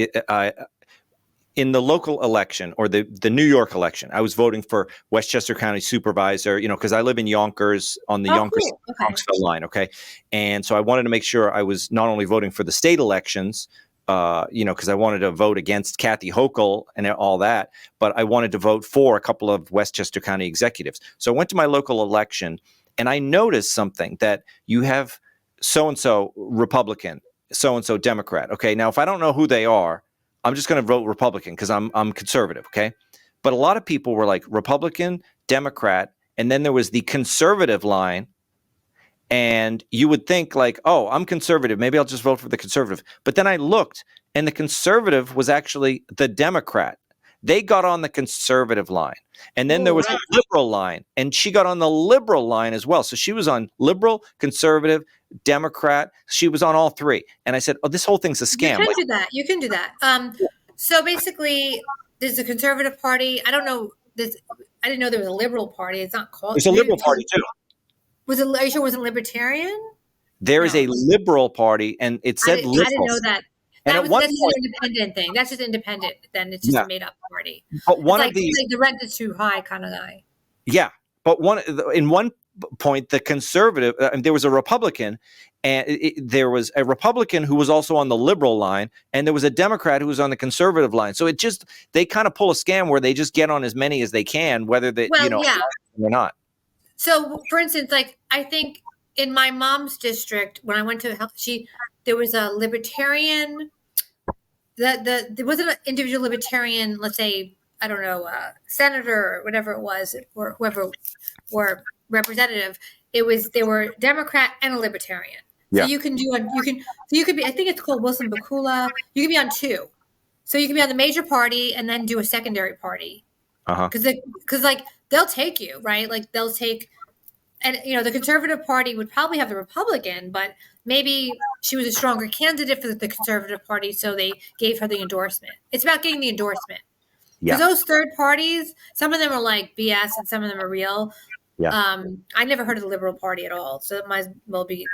in the local election or the New York election, I was voting for Westchester County Supervisor, because I live in Yonkers on the Yonkers-Bronxville line. Okay. And so I wanted to make sure I was not only voting for the state elections, because I wanted to vote against Kathy Hochul and all that, but I wanted to vote for a couple of Westchester County executives. So I went to my local election and I noticed something, that you have so-and-so Republican, so-and-so Democrat. Okay. Now, if I don't know who they are, I'm just going to vote Republican because I'm conservative, okay? But a lot of people were like Republican, Democrat, and then there was the conservative line, and you would think like, oh, I'm conservative, maybe I'll just vote for the conservative. But then I looked, and the conservative was actually the Democrat. They got on the conservative line. And then there was a liberal line, and she got on the liberal line as well. So she was on liberal, conservative, Democrat. She was on all three. And I said, oh, this whole thing's a scam. You can do that. So basically, there's a conservative party. I don't know. I didn't know there was a liberal party. It's not called. There's a liberal party, too. Are you sure it wasn't libertarian? There is a liberal party, and it said liberal. I didn't know that. That's just an independent thing. That's just independent. Then it's just a made-up party. But like the rent is too high kind of guy. Yeah, but in one point, the conservative, there was a Republican, and there was a Republican who was also on the liberal line, and there was a Democrat who was on the conservative line. So they kind of pull a scam where they just get on as many as they can, whether they or not. So, for instance, like I think in my mom's district, when I went to there was a libertarian. There wasn't an individual libertarian, let's say, I don't know, senator or whatever it was, or whoever, or representative. They were Democrat and a libertarian. Yeah. So you can be, I think it's called Wilson Bakula. You can be on two. So you can be on the major party and then do a secondary party. Because like they'll take you, right? Like they'll take, and the conservative party would probably have the Republican, but maybe she was a stronger candidate for the conservative party, so they gave her the endorsement. It's about getting the endorsement. Because those third parties, some of them are like BS and some of them are real. Yeah. I never heard of the Liberal Party at all, so it might as well be,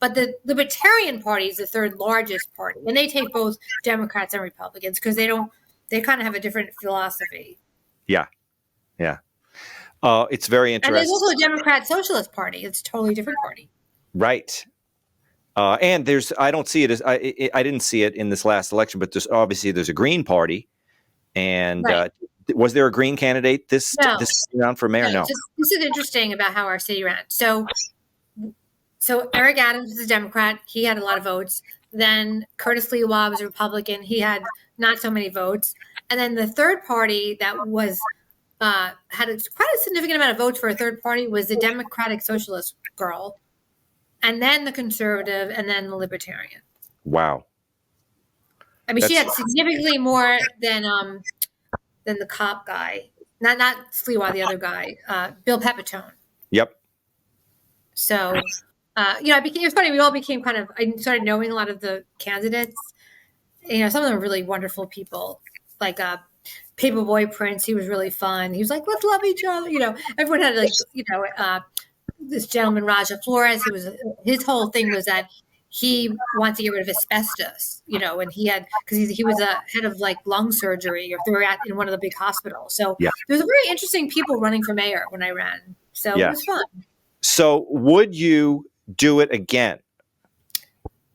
But the Libertarian Party is the third largest party, and they take both Democrats and Republicans because they kind of have a different philosophy. Yeah. Yeah. It's very interesting. And there's also a Democrat Socialist Party. It's a totally different party. Right. And I don't see it as, I didn't see it in this last election, but there's a Green Party. And was there a Green candidate this round for mayor? No. This is interesting about how our city ran. So Eric Adams is a Democrat. He had a lot of votes. Then Curtis Lewa was a Republican. He had not so many votes. And then the third party that was had quite a significant amount of votes for a third party was the Democratic Socialist girl, and then the conservative, and then the libertarian. Wow. I mean, she had significantly more than the cop guy. not Sliwa, the other guy, Bill Pepitone. Yep. So, it was funny. We all became I started knowing a lot of the candidates. Some of them are really wonderful people. Like Paperboy Prince, he was really fun. He was like, let's love each other. Everyone had this gentleman, Raja Flores, his whole thing was that he wanted to get rid of asbestos, and because he was a head of like lung surgery, or they were in one of the big hospitals. So Yeah. there was very interesting people running for mayor when I ran. So It was fun. So would you do it again?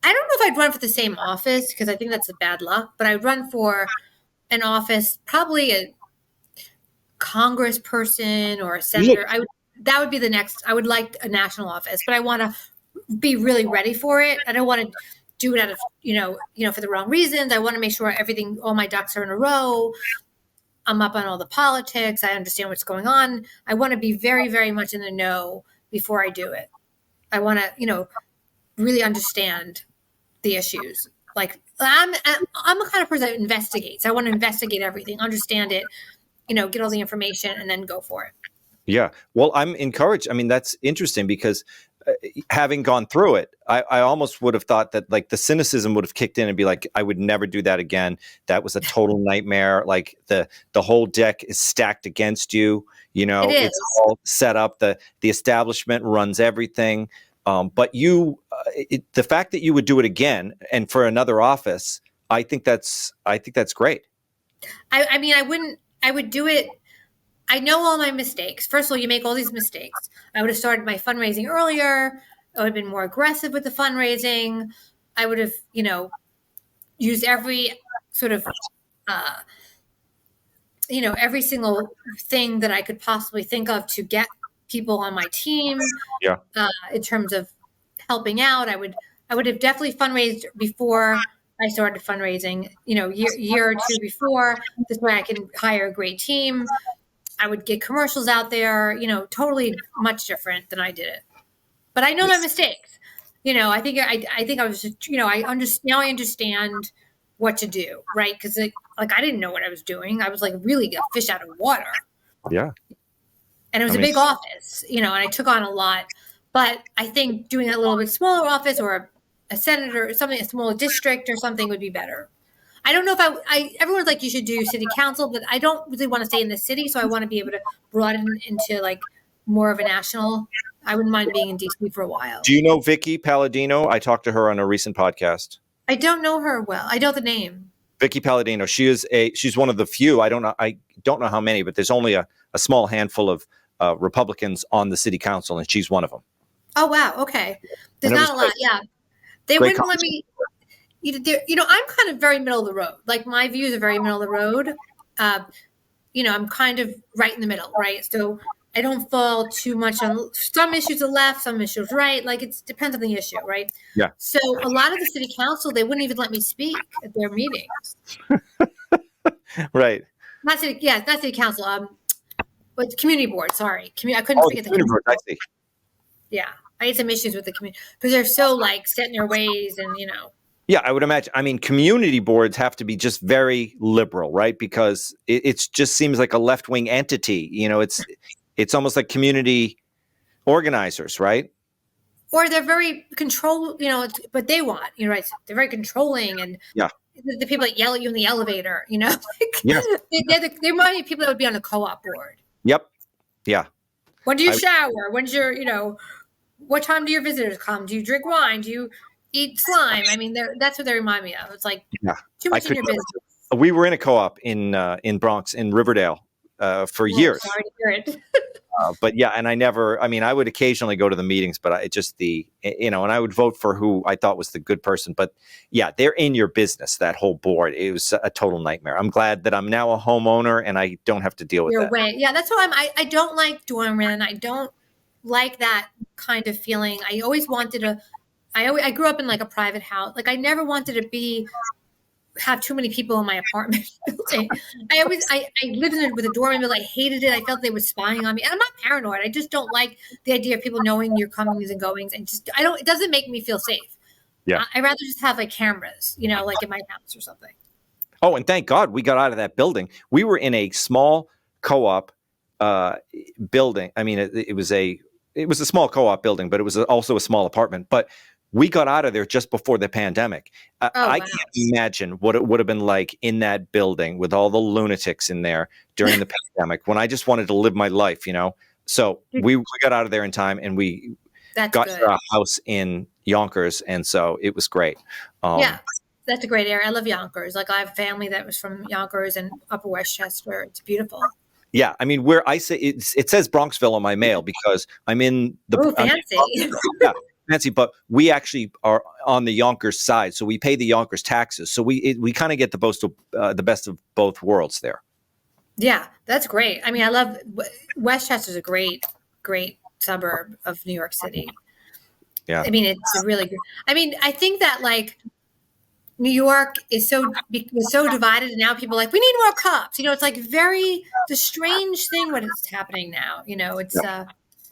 I don't know if I'd run for the same office, because I think that's a bad luck, but I'd run for an office, probably a congressperson or a senator. That would be the next. I would like a national office, but I want to be really ready for it. I don't want to do it out of, for the wrong reasons. I want to make sure all my ducks are in a row. I'm up on all the politics. I understand what's going on. I want to be very, very much in the know before I do it. I want to, really understand the issues. Like I'm the kind of person that investigates. I want to investigate everything, understand it, get all the information, and then go for it. Yeah. Well, I'm encouraged. I mean, that's interesting because having gone through it, I almost would have thought that like the cynicism would have kicked in and be like, I would never do that again. That was a total nightmare. Like the whole deck is stacked against you. It's all set up. The establishment runs everything. But the fact that you would do it again and for another office, I think that's great. I would do it. I know all my mistakes. First of all, you make all these mistakes. I would have started my fundraising earlier. I would have been more aggressive with the fundraising. I would have, used every sort of, every single thing that I could possibly think of to get people on my team. Yeah. In terms of helping out, I would have definitely fundraised before I started fundraising, year or two before. This way I can hire a great team. I would get commercials out there, totally much different than I did it. But I know my mistakes. I think I was just, now I understand what to do, right? Because like I didn't know what I was doing. I was like really a fish out of water. Yeah. And it was a big office, and I took on a lot. But I think doing a little bit smaller office or a senator or something, a smaller district or something would be better. I don't know if everyone's like, you should do city council, but I don't really want to stay in the city. So I want to be able to broaden into like more of a national. I wouldn't mind being in DC for a while. Do you know Vicky Palladino? I talked to her on a recent podcast. I don't know her well. I know the name. Vicky Palladino. She's one of the few. I don't know how many, but there's only a small handful of Republicans on the city council, and she's one of them. Oh, wow. Okay. There's not a lot. Yeah. They wouldn't let me. I'm kind of very middle of the road. Like my views are very middle of the road. I'm kind of right in the middle, right? So I don't fall too much on some issues are left, some issues right. Like it depends on the issue, right? Yeah. So a lot of the city council, they wouldn't even let me speak at their meetings. Right. Not city council. But community board. Sorry, I couldn't forget the community board. I see. Yeah, I had some issues with the community because they're so like set in their ways, and Yeah, I would imagine. I mean, community boards have to be just very liberal, right? Because it just seems like a left-wing entity. It's almost like community organizers, right? Or they're very control. But they want, right? They're very controlling, and yeah, the people that yell at you in the elevator, Yes. they remind me of people that would be on the co-op board. Yep. Yeah. When do you shower? When's your, what time do your visitors come? Do you drink wine? Do you eat slime? I mean, that's what they remind me of. It's like too much in your business. We were in a co-op in Bronx, in Riverdale, for years. Sorry to hear it. But yeah, and I would occasionally go to the meetings, but and I would vote for who I thought was the good person. But yeah, they're in your business, that whole board. It was a total nightmare. I'm glad that I'm now a homeowner and I don't have to deal with that. Way. Yeah, that's why I don't like doorman. I don't like that kind of feeling. I always wanted I grew up in like a private house. Like I never wanted to have too many people in my apartment building. I lived in it with a doorman bill. I hated it. I felt they were spying on me. And I'm not paranoid. I just don't like the idea of people knowing your comings and goings, and it doesn't make me feel safe. Yeah. I'd rather just have like cameras, like in my house or something. Oh, and thank God we got out of that building. We were in a small co-op building. I mean, it was a small co-op building, but it was also a small apartment. But we got out of there just before the pandemic. Oh, I wow. can't imagine what it would have been like in that building with all the lunatics in there during the pandemic when I just wanted to live my life, you know? So we got out of there in time, and we That's got good. to our house in Yonkers, and so it was great. Yeah, that's a great area. I love Yonkers. Like, I have family that was from Yonkers and Upper Westchester. It's beautiful. Yeah, I mean, where I say it says Bronxville on my mail because I'm in the Ooh, I'm in fancy. yeah, fancy, but we actually are on the Yonkers side, so we pay the Yonkers taxes. So we kind of get the best of both worlds there. Yeah, that's great. I mean, I love Westchester's a great suburb of New York City. Yeah. I mean, it's a really good. I mean, I think that like New York was so divided, and now people are like, we need more cops. You know, it's like it's a strange thing what is happening now. You know, it's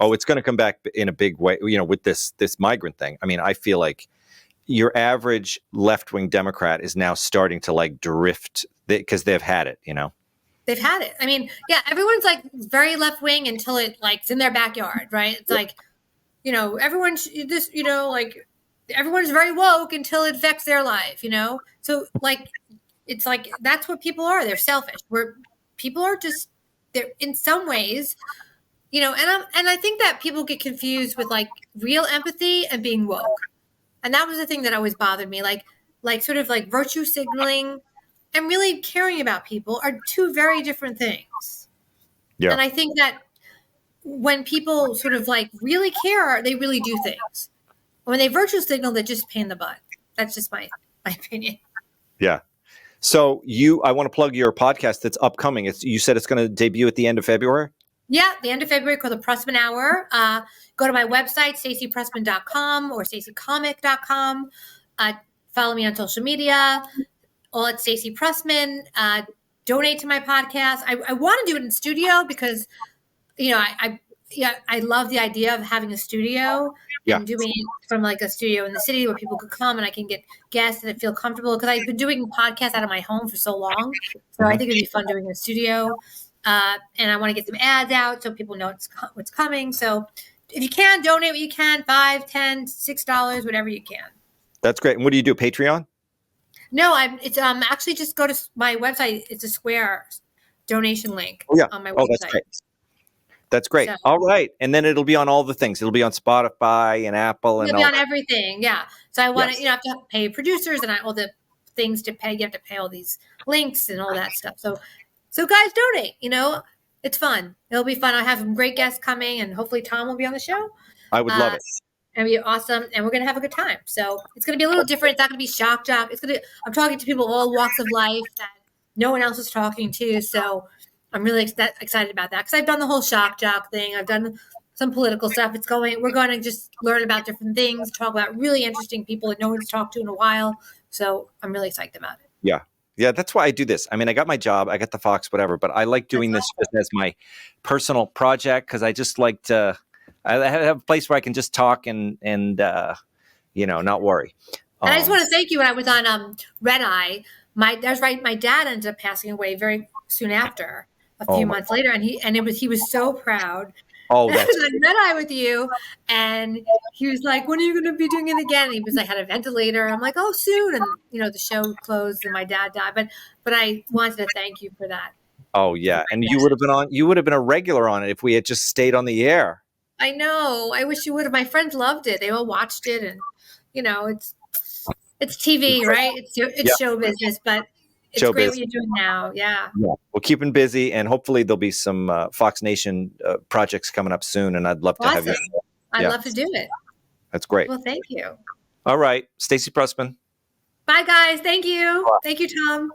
Oh, it's going to come back in a big way, you know, with this migrant thing. I mean, I feel like your average left-wing Democrat is now starting to like drift because they've had it, you know. they've had it. I mean, yeah, everyone's like very left wing until it's in their backyard, right? It's like, you know, everyone's just, you know, like everyone's very woke until it affects their life, you know? So like, it's like, that's what people are. They're selfish. People are just, they're in some ways, you know, and I think that people get confused with like real empathy and being woke. And that was the thing that always bothered me. Like sort of like virtue signaling and really caring about people are two very different things. Yeah. And I think that when people sort of like really care, they really do things. When they virtue signal, they're just a pain in the butt. That's just my opinion. Yeah. So I want to plug your podcast that's upcoming. You said it's going to debut at the end of February? Yeah, the end of February, called the Prussman Hour. Go to my website, staceyprussman.com or staceycomic.com. Follow me on social media. All at Stacey Prussman. Donate to my podcast. I want to do it in studio because, you know, I love the idea of having a studio and doing it from like a studio in the city where people could come and I can get guests that feel comfortable, because I've been doing podcasts out of my home for so long. So I think it'd be fun doing a studio. And I want to get some ads out so people know what's coming. So if you can, donate what you can, $5, $10, $6, whatever you can. That's great. And what do you do? Patreon? No, it's actually just go to my website. It's a Square donation link on my website. Oh, that's great. That's great. So, all right. And then it'll be on all the things. It'll be on Spotify and Apple and it'll be on everything. Yeah. So I want to, you know, have to pay producers and all the things to pay. You have to pay all these links and all that stuff. So guys, donate. You know, it's fun. It'll be fun. I have some great guests coming, and hopefully Tom will be on the show. I would love it. It'll be awesome, and we're gonna have a good time. So it's gonna be a little different. It's not gonna be shock jock. I'm talking to people all walks of life that no one else is talking to. So I'm really excited about that, because I've done the whole shock jock thing. I've done some political stuff. We're going to just learn about different things, talk about really interesting people that no one's talked to in a while. So I'm really psyched about it. Yeah. Yeah, that's why I do this. I mean, I got my job, I got the Fox, whatever, but I like doing this as my personal project, because I just like to. I have a place where I can just talk and you know, not worry. And I just want to thank you. When I was on Red Eye, my dad ended up passing away very soon after, a few months later, and he was so proud. Oh, I was on Red Eye with you, and he was like, "When are you going to be doing it again?" And he was, I had a ventilator. I'm like, "Oh, soon." And you know, the show closed, and my dad died. But I wanted to thank you for that. Oh yeah, and you would have been on. You would have been a regular on it if we had just stayed on the air. I know. I wish you would have. My friends loved it. They all watched it, and you know, it's TV, right? It's show business, but it's great what you're doing now. Yeah. We're keeping busy, and hopefully there'll be some Fox Nation projects coming up soon, and I'd love to have you. I'd love to do it. That's great. Well, thank you. All right. Stacey Prussman. Bye, guys. Thank you. Thank you, Tom.